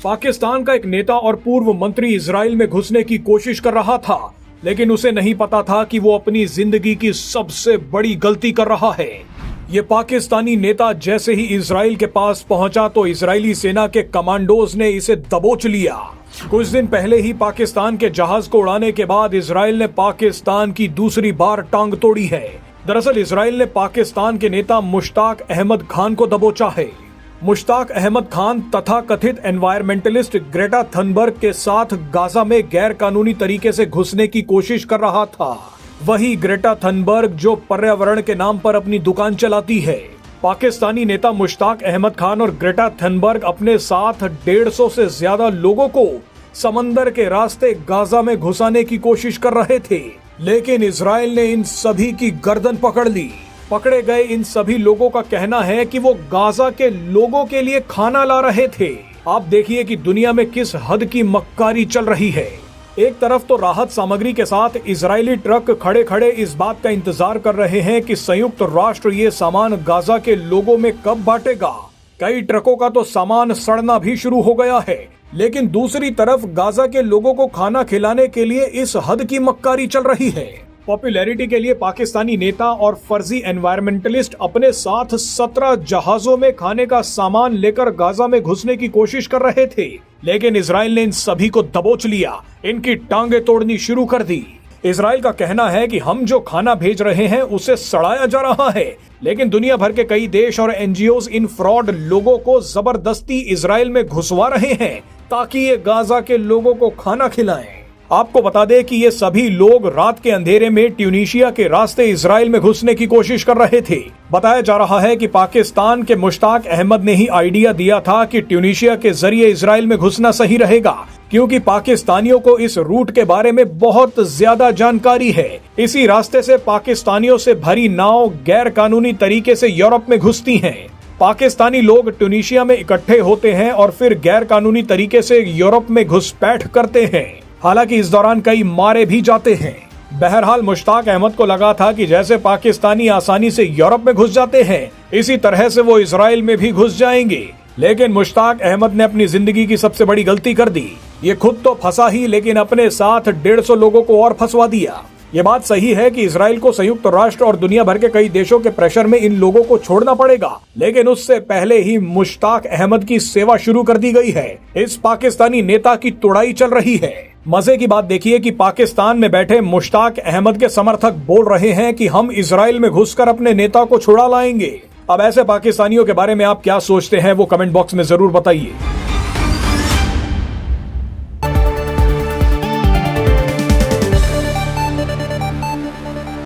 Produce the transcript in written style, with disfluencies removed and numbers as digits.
पाकिस्तान का एक नेता और पूर्व मंत्री इजराइल में घुसने की कोशिश कर रहा था, लेकिन उसे नहीं पता था कि वो अपनी जिंदगी की सबसे बड़ी गलती कर रहा है। ये पाकिस्तानी नेता जैसे ही इजराइल के पास पहुंचा तो इजरायली सेना के कमांडोज ने इसे दबोच लिया। कुछ दिन पहले ही पाकिस्तान के जहाज को उड़ाने के बाद इजराइल ने पाकिस्तान की दूसरी बार टांग तोड़ी है। दरअसल इजराइल ने पाकिस्तान के नेता मुश्ताक अहमद खान को दबोचा है। मुश्ताक अहमद खान तथा कथित एनवायरमेंटलिस्ट ग्रेटा थनबर्ग के साथ गाजा में गैर कानूनी तरीके से घुसने की कोशिश कर रहा था। वही ग्रेटा थनबर्ग जो पर्यावरण के नाम पर अपनी दुकान चलाती है। पाकिस्तानी नेता मुश्ताक अहमद खान और ग्रेटा थनबर्ग अपने साथ 150 से ज्यादा लोगों को समंदर के रास्ते गाजा में घुसाने की कोशिश कर रहे थे, लेकिन इजराइल ने इन सभी की गर्दन पकड़ ली। पकड़े गए इन सभी लोगों का कहना है कि वो गाजा के लोगों के लिए खाना ला रहे थे। आप देखिए कि दुनिया में किस हद की मक्कारी चल रही है। एक तरफ तो राहत सामग्री के साथ इजरायली ट्रक खड़े खड़े इस बात का इंतजार कर रहे हैं कि संयुक्त राष्ट्र ये सामान गाजा के लोगों में कब बांटेगा। कई ट्रकों का तो सामान सड़ना भी शुरू हो गया है, लेकिन दूसरी तरफ गाजा के लोगों को खाना खिलाने के लिए इस हद की मक्कारी चल रही है। पॉपुलैरिटी के लिए पाकिस्तानी नेता और फर्जी एनवायरमेंटलिस्ट अपने साथ 17 जहाजों में खाने का सामान लेकर गाजा में घुसने की कोशिश कर रहे थे, लेकिन इजराइल ने इन सभी को दबोच लिया, इनकी टांगे तोड़नी शुरू कर दी। इजराइल का कहना है कि हम जो खाना भेज रहे हैं उसे सड़ाया जा रहा है, लेकिन दुनिया भर के कई देश और एनजीओज इन फ्रॉड लोगों को जबरदस्ती इजराइल में घुसवा रहे हैं ताकि ये गाजा के लोगों को खाना खिलाएं। आपको बता दें कि ये सभी लोग रात के अंधेरे में ट्यूनीशिया के रास्ते इजराइल में घुसने की कोशिश कर रहे थे। बताया जा रहा है कि पाकिस्तान के मुश्ताक अहमद ने ही आइडिया दिया था कि ट्यूनीशिया के जरिए इजराइल में घुसना सही रहेगा, क्योंकि पाकिस्तानियों को इस रूट के बारे में बहुत ज्यादा जानकारी है। इसी रास्ते से पाकिस्तानियों से भरी नाव गैर कानूनी तरीके से यूरोप में घुसती हैं। पाकिस्तानी लोग ट्यूनीशिया में इकट्ठे होते हैं और फिर गैर कानूनी तरीके से यूरोप में घुसपैठ करते हैं। हालांकि इस दौरान कई मारे भी जाते हैं। बहरहाल मुश्ताक अहमद को लगा था कि जैसे पाकिस्तानी आसानी से यूरोप में घुस जाते हैं, इसी तरह से वो इजराइल में भी घुस जाएंगे। लेकिन मुश्ताक अहमद ने अपनी जिंदगी की सबसे बड़ी गलती कर दी। ये खुद तो फंसा ही, लेकिन अपने साथ 150 लोगों को और फंसवा दिया। ये बात सही है कि इजराइल को संयुक्त राष्ट्र और दुनिया भर के कई देशों के प्रेशर में इन लोगों को छोड़ना पड़ेगा, लेकिन उससे पहले ही मुश्ताक अहमद की सेवा शुरू कर दी गई है। इस पाकिस्तानी नेता की तुड़ाई चल रही है। मजे की बात देखिए कि पाकिस्तान में बैठे मुश्ताक अहमद के समर्थक बोल रहे हैं कि हम इजराइल में घुसकर अपने नेता को छुड़ा लाएंगे। अब ऐसे पाकिस्तानियों के बारे में आप क्या सोचते हैं, वो कमेंट बॉक्स में जरूर बताइए।